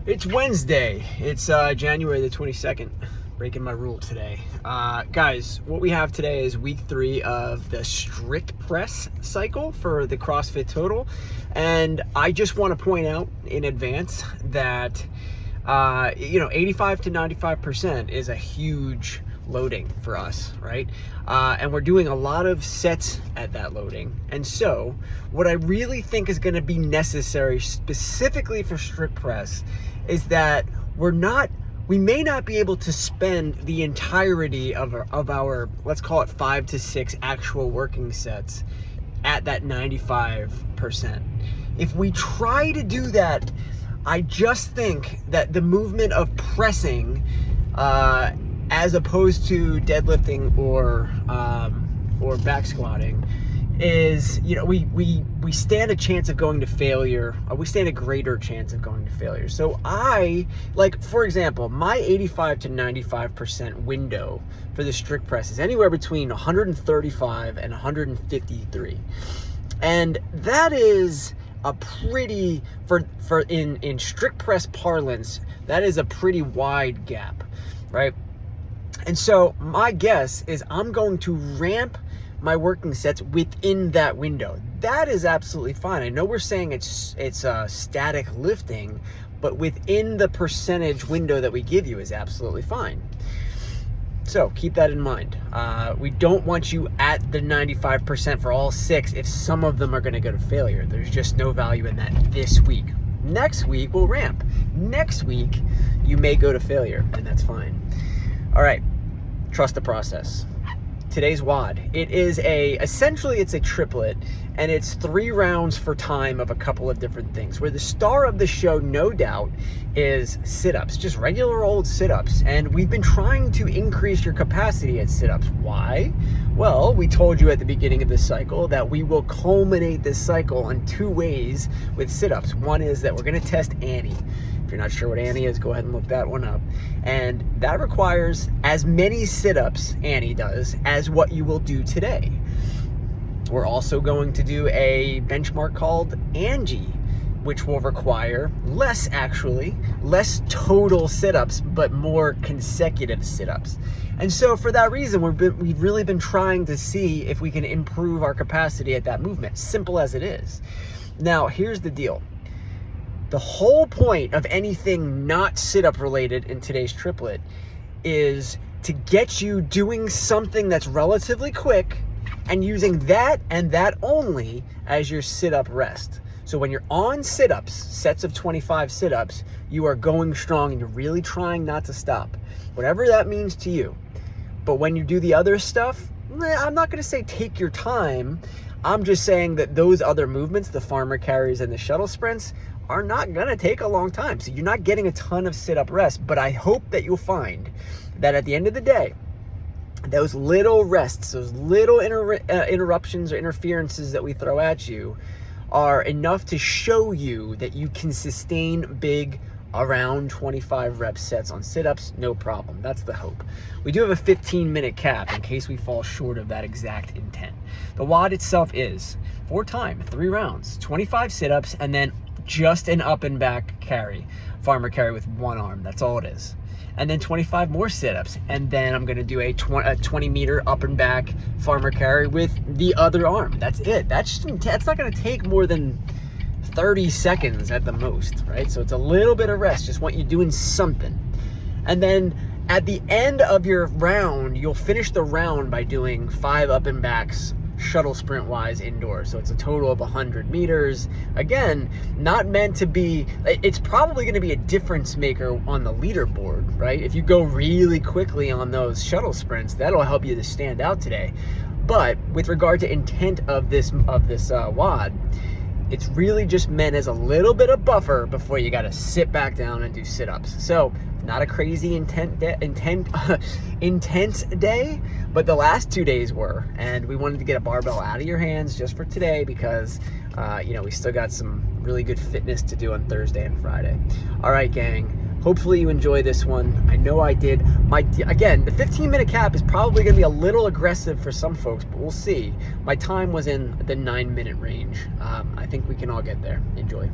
It's Wednesday. It's January the 22nd. Breaking my rule today. Guys, what we have today is week 3 of the strict press cycle for the CrossFit Total. And I just want to point out in advance that, 85 to 95% is a huge loading for us, right? And we're doing a lot of sets at that loading. And so what I really think is going to be necessary specifically for strict press is that we may not be able to spend the entirety of our, let's call it 5 to 6 actual working sets at that 95%. If we try to do that, I just think that the movement of pressing, as opposed to deadlifting or back squatting, is, we stand a chance of going to failure, or we stand a greater chance of going to failure. So for example, my 85 to 95% window for the strict press is anywhere between 135 and 153. And that is a pretty, in strict press parlance, that is a pretty wide gap, right? And so my guess is I'm going to ramp my working sets within that window. That is absolutely fine. I know we're saying it's static lifting, but within the percentage window that we give you is absolutely fine. So keep that in mind. We don't want you at the 95% for all 6 if some of them are going to go to failure. There's just no value in that this week. Next week we'll ramp. Next week you may go to failure, and that's fine. All right, trust the process. Today's WOD. It is essentially it's a triplet, and it's 3 rounds for time of a couple of different things, where the star of the show, no doubt, is sit-ups, just regular old sit-ups. And we've been trying to increase your capacity at sit-ups. Why? Well, we told you at the beginning of this cycle that we will culminate this cycle in 2 ways with sit-ups. One is that we're going to test Annie. If you're not sure what Annie is, go ahead and look that one up. And that requires as many sit-ups, Annie does, as what you will do today. We're also going to do a benchmark called Angie, which will require less total sit-ups, but more consecutive sit-ups. And so for that reason, we've really been trying to see if we can improve our capacity at that movement, simple as it is. Now, here's the deal. The whole point of anything not sit-up related in today's triplet is to get you doing something that's relatively quick and using that and that only as your sit-up rest. So when you're on sit-ups, sets of 25 sit-ups, you are going strong and you're really trying not to stop, whatever that means to you. But when you do the other stuff, I'm not going to say take your time. I'm just saying that those other movements, the farmer carries and the shuttle sprints, are not gonna take a long time. So you're not getting a ton of sit-up rest, but I hope that you'll find that at the end of the day, those little rests, those little interruptions or interferences that we throw at you are enough to show you that you can sustain big around 25 rep sets on sit-ups, no problem. That's the hope. We do have a 15-minute cap in case we fall short of that exact intent. The WOD itself is 4 time, 3 rounds, 25 sit-ups, and then just an up and back carry, farmer carry with 1 arm. That's all it is. And then 25 more sit-ups. And then I'm going to do a 20 meter up and back farmer carry with the other arm. That's it. That's not going to take more than 30 seconds at the most, right? So it's a little bit of rest. Just want you doing something. And then at the end of your round, you'll finish the round by doing 5 up and backs, shuttle sprint wise indoors. So it's a total of 100 meters. Again, not meant to be, it's probably going to be a difference maker on the leaderboard, right? If you go really quickly on those shuttle sprints, that'll help you to stand out today. But with regard to intent of this WOD, it's really just meant as a little bit of buffer before you got to sit back down and do sit-ups. So not a crazy intense day, but the last 2 days were, and we wanted to get a barbell out of your hands just for today because we still got some really good fitness to do on Thursday and Friday. All right, gang. Hopefully you enjoy this one. I know I did. Again, the 15-minute cap is probably going to be a little aggressive for some folks, but we'll see. My time was in the 9-minute range. I think we can all get there. Enjoy.